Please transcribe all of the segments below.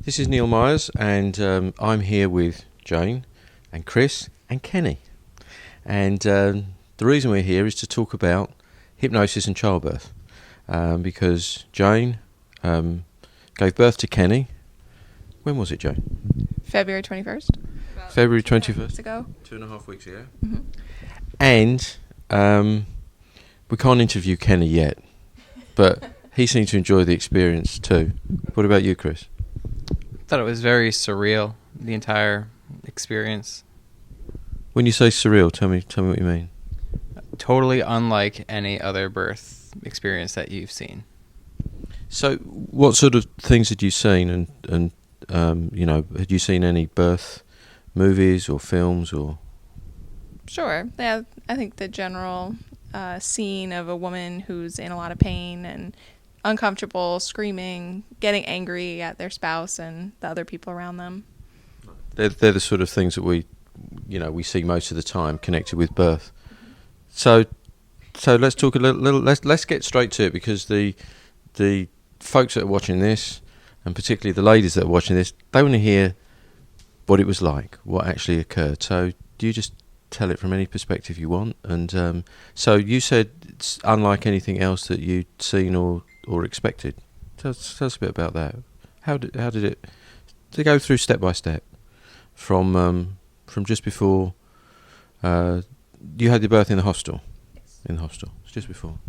This is Neil Myers, and I'm here with Jane and Chris and Kenny. And the reason we're here is to talk about hypnosis and childbirth, because Jane gave birth to Kenny. When was it, Jane? February 21st. February 21st. Weeks ago. 2.5 weeks ago. Mm-hmm. And we can't interview Kenny yet, but he seemed to enjoy the experience too. What about you, Chris? I thought it was very surreal, the entire experience. When you say surreal, tell me what you mean. Totally unlike any other birth experience that you've seen. So, what sort of things had you seen, and had you seen any birth movies or films or? Sure. Yeah, I think the general scene of a woman who's in a lot of pain and uncomfortable, screaming, getting angry at their spouse and the other people around them. They're the sort of things that we see most of the time connected with birth. So let's talk a little. Let's get straight to it, because the folks that are watching this, and particularly the ladies that are watching this, they want to hear what it was like, what actually occurred. So do you just tell it from any perspective you want? And so you said it's unlike anything else that you'd seen or expected. Tell us a bit about that. How did it to go through step by step from just before you had your birth in the hospital? Yes. In the hospital, it's just before.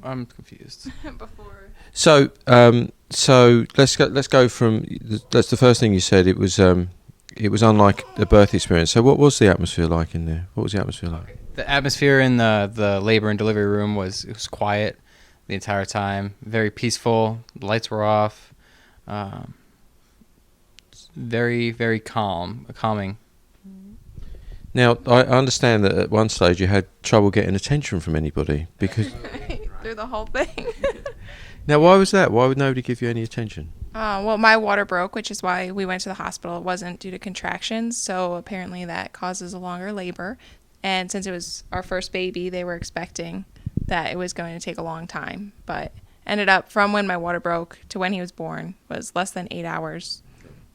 I'm confused. Before. So let's go from that's the first thing you said. It was unlike a birth experience. So what was the atmosphere like in there? What was the atmosphere like? The atmosphere in the labor and delivery room was quiet the entire time, very peaceful. The lights were off. Very, very calming. Now, I understand that at one stage you had trouble getting attention from anybody because Through the whole thing. Now, why was that? Why would nobody give you any attention? Well, my water broke, which is why we went to the hospital. It wasn't due to contractions, so apparently that causes a longer labor. And since it was our first baby, they were expecting that it was going to take a long time. But ended up, from when my water broke to when he was born, was less than 8 hours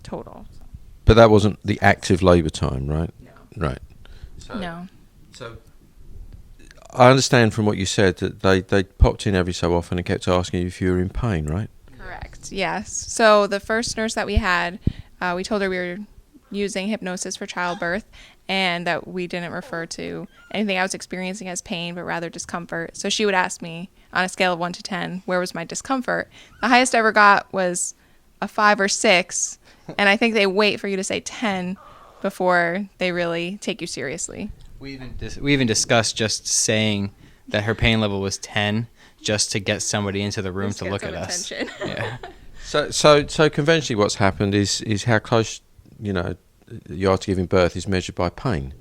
total. But that wasn't the active labour time, right? No. Right. No. So I understand from what you said that they popped in every so often and kept asking you if you were in pain, right? Correct, yes. So the first nurse that we had, we told her we were using hypnosis for childbirth and that we didn't refer to anything I was experiencing as pain, but rather discomfort. So she would ask me on a scale of 1 to 10, where was my discomfort? The highest I ever got was a 5 or 6, and I think they wait for you to say 10 before they really take you seriously. We even discussed just saying that her pain level was 10 just to get somebody into the room Just to get look some at us. attention. Yeah. So conventionally what's happened is how close, you are to giving birth is measured by pain.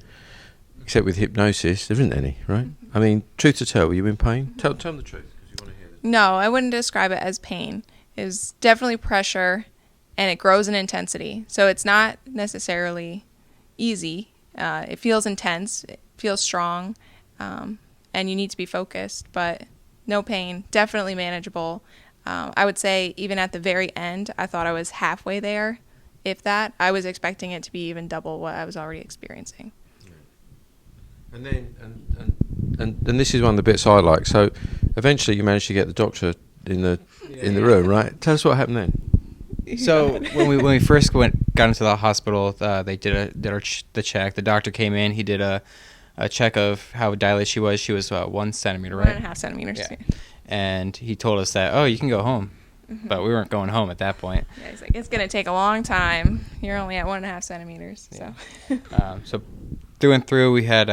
Except with hypnosis, there isn't any, right? I mean, truth to tell, were you in pain? Tell them the truth, because you want to hear this. No, I wouldn't describe it as pain. It's definitely pressure, and it grows in intensity. So it's not necessarily easy. It feels intense, it feels strong, and you need to be focused, but no pain, definitely manageable. I would say even at the very end, I thought I was halfway there. If that, I was expecting it to be even double what I was already experiencing. And then, and this is one of the bits I like. So, eventually, you managed to get the doctor in the room, right? Tell us what happened then. So when we first got into the hospital, they did the check. The doctor came in. He did a check of how dilated she was. She was 1 centimeter, right? 1.5 centimeters. Yeah. And he told us that, you can go home. Mm-hmm. But we weren't going home at that point. Yeah, he's like, it's going to take a long time. You're only at 1.5 centimeters. Yeah. So. So through and through, we had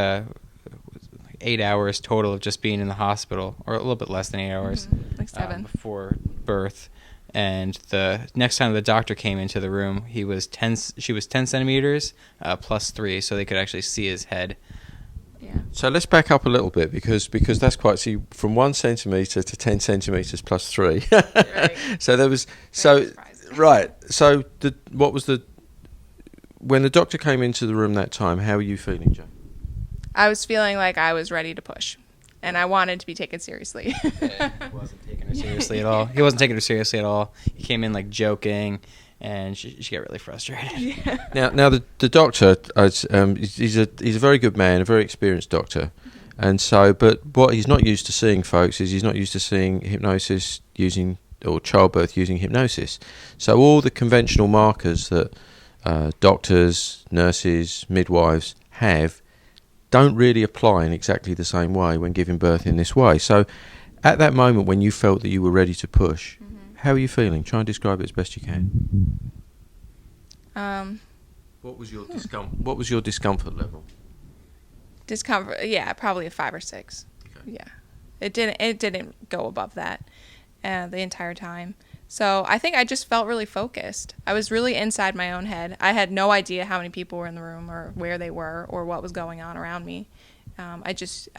8 hours total of just being in the hospital, or a little bit less than 8 hours. Mm-hmm. Like 7. Before birth. And the next time the doctor came into the room, she was 10 centimeters plus 3, so they could actually see his head. Yeah. So let's back up a little bit because that's quite, see, from 1 centimetre to 10 centimetres plus 3. Right. So there was, Very right. So when the doctor came into the room that time, how were you feeling, Jane? I was feeling like I was ready to push. and I wanted to be taken seriously. Yeah, he wasn't taking her seriously at all. He wasn't taking her seriously at all. He came in like joking, and she got really frustrated. Yeah. Now the doctor, he's a very good man, a very experienced doctor, and so, but what he's not used to seeing, folks, is he's not used to seeing hypnosis using, or childbirth using hypnosis. So all the conventional markers that doctors, nurses, midwives have don't really apply in exactly the same way when giving birth in this way. So at that moment when you felt that you were ready to push, how are you feeling? Try and describe it as best you can. What was your discomfort level? Discomfort, yeah, probably a 5 or 6. Okay. Yeah, it didn't go above that the entire time. So I think I just felt really focused. I was really inside my own head. I had no idea how many people were in the room or where they were or what was going on around me. I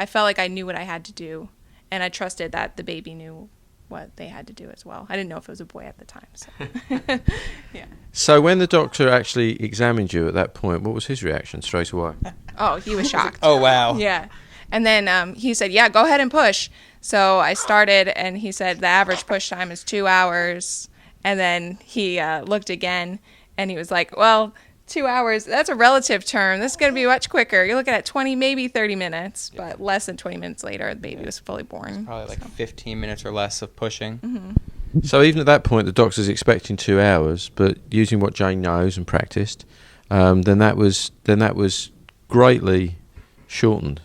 felt like I knew what I had to do, and I trusted that the baby knew what they had to do as well. I didn't know if it was a boy at the time. So. Yeah. So when the doctor actually examined you at that point, what was his reaction straight away? Oh, he was shocked. Oh, wow. Yeah. And then he said, yeah, go ahead and push. So I started, and he said the average push time is 2 hours. And then he looked again, and he was like, well, 2 hours, that's a relative term. This is going to be much quicker. You're looking at 20, maybe 30 minutes. But less than 20 minutes later, the baby was fully born. Probably like 15 minutes or less of pushing. Mm-hmm. So even at that point, the doctor's expecting 2 hours, but using what Jane knows and practiced, then that was greatly shortened.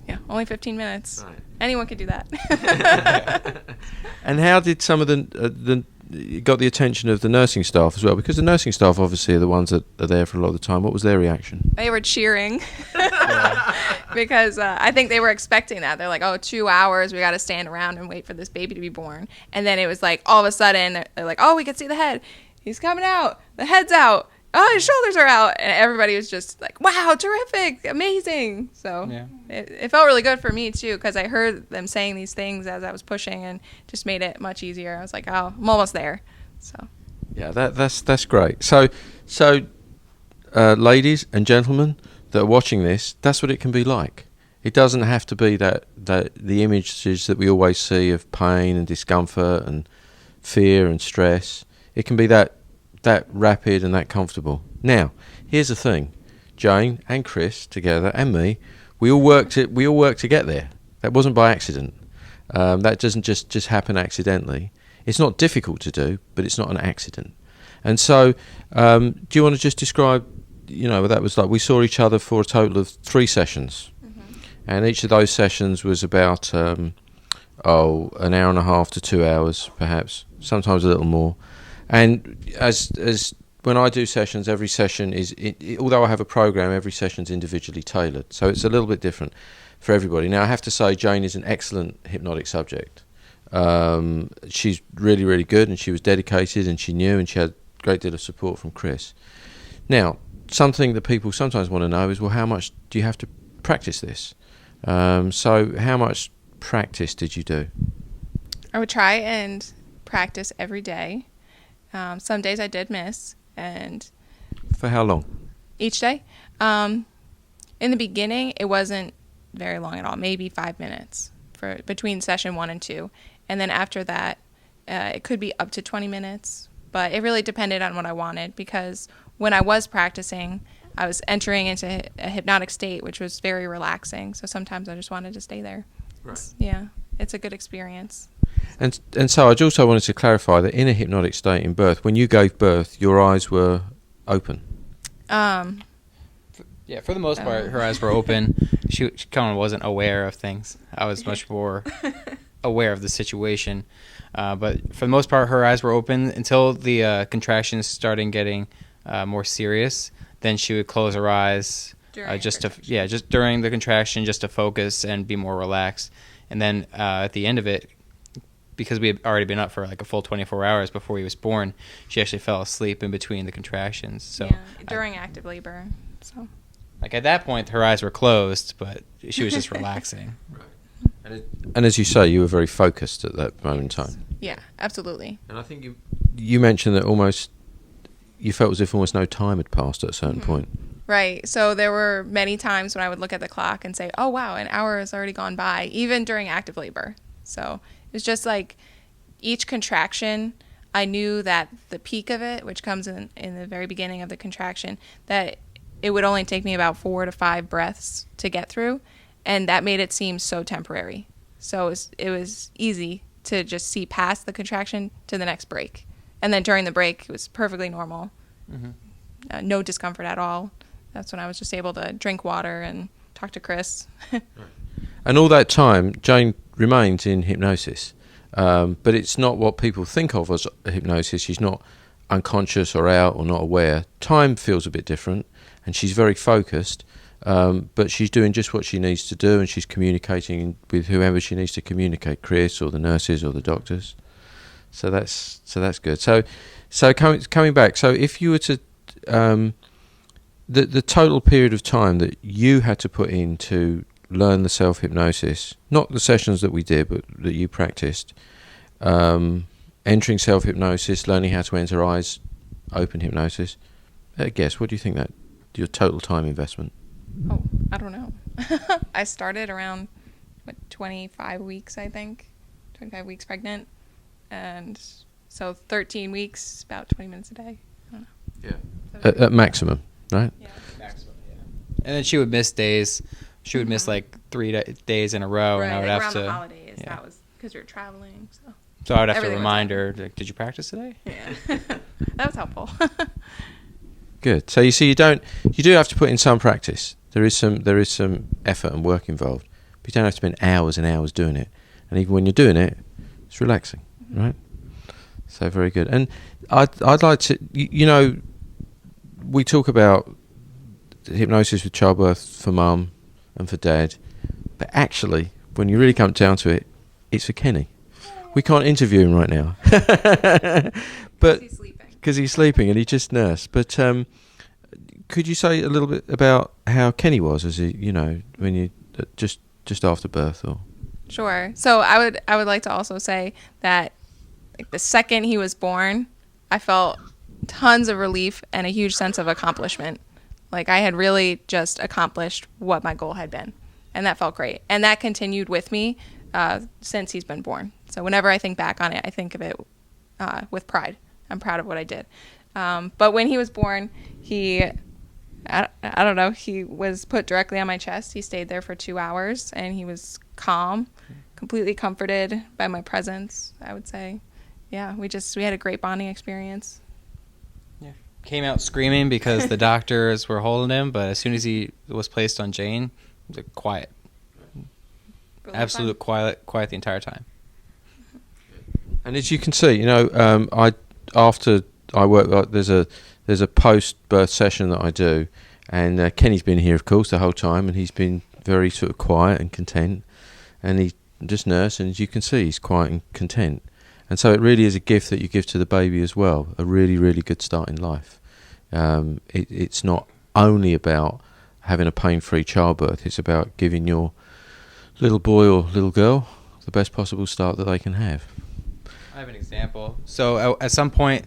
Yeah, only 15 minutes. Right. Anyone could do that. And how did some of the got the attention of the nursing staff as well? Because the nursing staff obviously are the ones that are there for a lot of the time. What was their reaction? They were cheering because I think they were expecting that. They're like, oh, 2 hours, we got to stand around and wait for this baby to be born. And then it was like, all of a sudden, they're like, oh, we can see the head. He's coming out. The head's out. Oh, his shoulders are out. And everybody was just like, wow, terrific, amazing. So Yeah. it felt really good for me, too, because I heard them saying these things as I was pushing and just made it much easier. I was like, oh, I'm almost there. So Yeah, that's great. So ladies and gentlemen that are watching this, that's what it can be like. It doesn't have to be that the images that we always see of pain and discomfort and fear and stress. It can be that rapid and that comfortable. Now, here's the thing: Jane and Chris together and me, we all worked to get there. That wasn't by accident. That doesn't just happen accidentally. It's not difficult to do, but it's not an accident. And so, do you want to just describe, that was like we saw each other for a total of 3 sessions. Mm-hmm. And each of those sessions was about, an hour and a half to 2 hours, perhaps, sometimes a little more. And as when I do sessions, every session is, although I have a program, every session's individually tailored. So it's a little bit different for everybody. Now, I have to say, Jane is an excellent hypnotic subject. She's really, really good, and she was dedicated, and she knew, and she had a great deal of support from Chris. Now, something that people sometimes want to know is, well, how much do you have to practice this? So how much practice did you do? I would try and practice every day. Some days I did miss, and For how long? each day. In the beginning, it wasn't very long at all, maybe 5 minutes for between session 1 and 2. And then after that, it could be up to 20 minutes, but it really depended on what I wanted, because when I was practicing, I was entering into a hypnotic state, which was very relaxing. So sometimes I just wanted to stay there. Right. Yeah, it's a good experience. And so I also wanted to clarify that in a hypnotic state in birth, when you gave birth, your eyes were open. Yeah, for the most part, her eyes were open. She kind of wasn't aware of things. I was much more aware of the situation. But for the most part, her eyes were open until the contractions started getting more serious. Then she would close her eyes just during the contraction, just to focus and be more relaxed. And then at the end of it, because we had already been up for like a full 24 hours before he was born, she actually fell asleep in between the contractions. So yeah, during active labor. So like at that point, her eyes were closed, but she was just relaxing. Right. And as you say, you were very focused at that moment in time. yeah, absolutely. And I think you mentioned that you felt as if almost no time had passed at a certain point. Right. So there were many times when I would look at the clock and say, oh, wow, an hour has already gone by, even during active labor. So it was just like each contraction, I knew that the peak of it, which comes in the very beginning of the contraction, that it would only take me about 4 to 5 breaths to get through. And that made it seem so temporary. So it was easy to just see past the contraction to the next break. And then during the break, it was perfectly normal. Mm-hmm. No discomfort at all. That's when I was just able to drink water and talk to Chris. And all that time, Jane remains in hypnosis. But it's not what people think of as hypnosis. She's not unconscious or out or not aware. Time feels a bit different, and she's very focused. But she's doing just what she needs to do, and she's communicating with whoever she needs to communicate, Chris or the nurses or the doctors. So that's good. So coming back. So if you were to the total period of time that you had to put in to learn the self-hypnosis, not the sessions that we did, but that you practiced, entering self-hypnosis, learning how to enter eyes open hypnosis, guess, what do you think that your total time investment? Oh, I don't know. I started around 25 weeks, I think. 25 weeks pregnant. And so 13 weeks, about 20 minutes a day. I don't know. Yeah. At maximum, right? Yeah. Maximum, yeah. And then she would miss days. She would miss like 3 days in a row. Right, and I would like have around to. the holidays. Yeah. That was because we were traveling. So I would have to everything remind was her, like, did you practice today? Yeah. That was helpful. Good. So you see, you do have to put in some practice. There is some effort and work involved, but you don't have to spend hours and hours doing it. And even when you're doing it, it's relaxing, right? So very good. And I'd like to, we talk about hypnosis with childbirth for mum and for dad, but actually, when you really come down to it, it's for Kenny. We can't interview him right now, but because he's sleeping and he just nursed. But could you say a little bit about how Kenny was as when you just after birth, or? Sure. So I would like to also say that the second he was born, I felt tons of relief and a huge sense of accomplishment. Like I had really just accomplished what my goal had been, and that felt great. And that continued with me since he's been born. So whenever I think back on it, I think of it with pride. I'm proud of what I did. But when he was born, I don't know, he was put directly on my chest. He stayed there for 2 hours, and he was calm, completely comforted by my presence, I would say. Yeah, we had a great bonding experience. Yeah. Came out screaming because the doctors were holding him, but as soon as he was placed on Jane, it was like quiet. Really absolute quiet the entire time. And as you can see, after I work, there's a post-birth session that I do, and Kenny's been here, of course, the whole time, and he's been very sort of quiet and content, and he just nursed, and as you can see, he's quiet and content. And so it really is a gift that you give to the baby as well, a really, really good start in life. It's not only about having a pain-free childbirth, it's about giving your little boy or little girl the best possible start that they can have. I have an example. So at some point,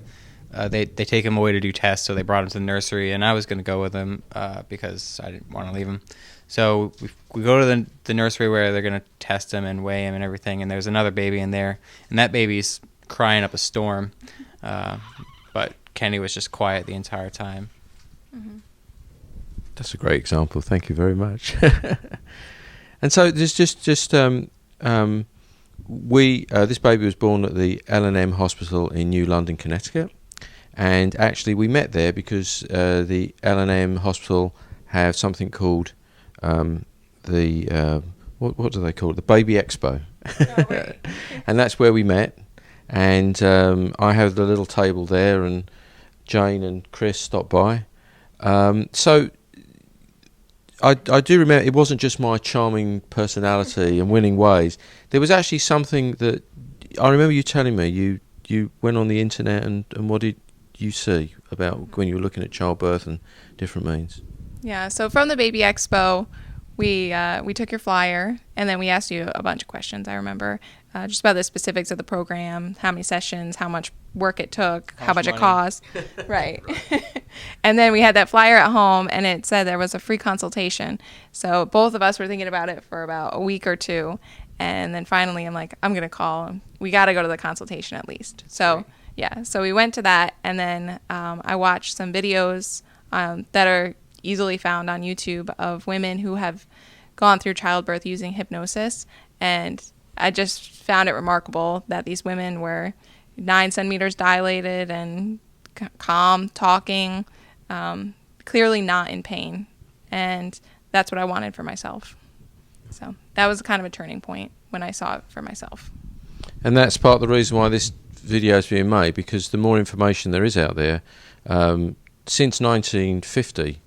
they take him away to do tests, so they brought him to the nursery, and I was going to go with him because I didn't want to leave him. So we go to the nursery where they're going to test him and weigh him and everything, and there's another baby in there, and that baby's crying up a storm, but Kenny was just quiet the entire time. Mm-hmm. That's a great example. Thank you very much. And so there's just this baby was born at the L&M Hospital in New London, Connecticut, and actually we met there because the L&M Hospital have something called what do they call it? The Baby Expo. Oh, right. And that's where we met, and I had the little table there, and Jane and Chris stopped by. So I do remember it wasn't just my charming personality and winning ways. There was actually something that I remember you telling me. You went on the internet, and what did you see about when you were looking at childbirth and different means? Yeah, so from the Baby Expo, we took your flyer, and then we asked you a bunch of questions. I remember just about the specifics of the program, how many sessions, how much work it took, how much it cost. Right. And then we had that flyer at home, and it said there was a free consultation. So both of us were thinking about it for about a week or two. And then finally, I'm like, I'm going to call. We got to go to the consultation at least. So, yeah. So we went to that, and then I watched some videos that are easily found on YouTube of women who have gone through childbirth using hypnosis. And I just found it remarkable that these women were 9 centimeters dilated and calm, talking, clearly not in pain. And that's what I wanted for myself. So that was kind of a turning point when I saw it for myself. And that's part of the reason why this video is being made, because the more information there is out there, since 1950,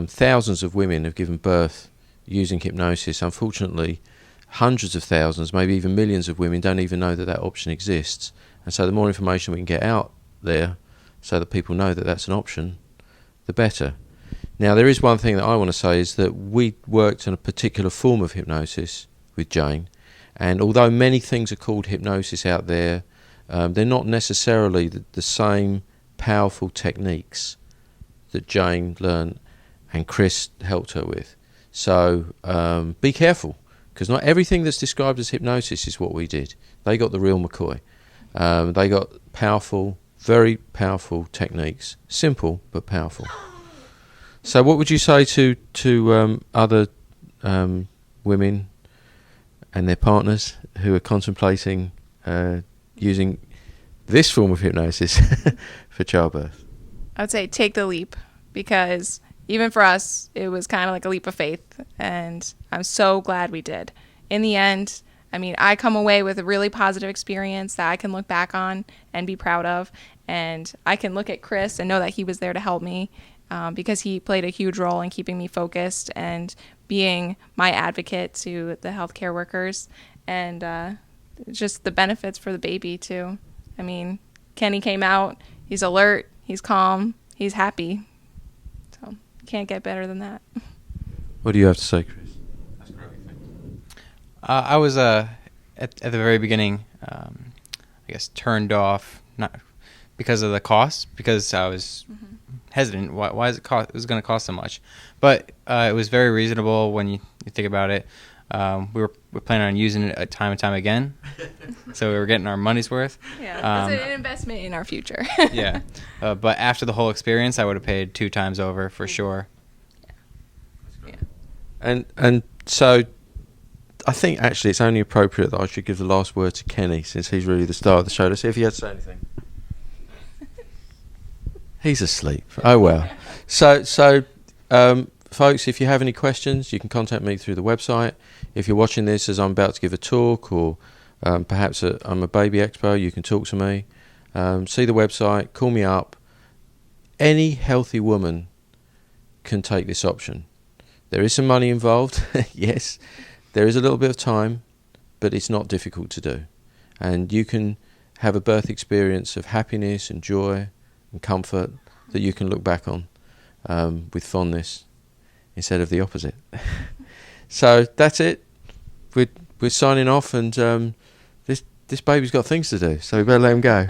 thousands of women have given birth using hypnosis. Unfortunately, hundreds of thousands, maybe even millions of women don't even know that that option exists. And so the more information we can get out there so that people know that that's an option, the better. Now, there is one thing that I want to say, is that we worked on a particular form of hypnosis with Jane, and although many things are called hypnosis out there, they're not necessarily the same powerful techniques that Jane learned and Chris helped her with. So be careful, because not everything that's described as hypnosis is what we did. They got the real McCoy. They got powerful, very powerful techniques, simple but powerful. So what would you say to other women and their partners who are contemplating using this form of hypnosis for childbirth? I would say take the leap, because even for us, it was kind of like a leap of faith, and I'm so glad we did. In the end, I mean, I come away with a really positive experience that I can look back on and be proud of, and I can look at Chris and know that he was there to help me, because he played a huge role in keeping me focused and being my advocate to the healthcare workers, and just the benefits for the baby too. I mean, Kenny came out, he's alert, he's calm, he's happy. So can't get better than that. What do you have to say, Chris? That's great. I was at the very beginning, I guess, turned off, not because of the cost, because I was hesitant. Why is it cost? It was going to cost so much, but it was very reasonable when you think about it. We're planning on using it time and time again, so we were getting our money's worth. Yeah, it's an investment in our future. Yeah, but after the whole experience, I would have paid 2 times over for sure. Yeah. And so I think actually it's only appropriate that I should give the last word to Kenny, since he's really the star of the show. Let's see if he had to say anything. He's asleep. Oh well. So folks, if you have any questions, you can contact me through the website. If you're watching this as I'm about to give a talk, or perhaps I'm a baby expo, you can talk to me. See the website, call me up. Any healthy woman can take this option. There is some money involved, yes. There is a little bit of time, but it's not difficult to do. And you can have a birth experience of happiness and joy and comfort that you can look back on with fondness instead of the opposite. So that's it. We're signing off, and this baby's got things to do, so we better let him go.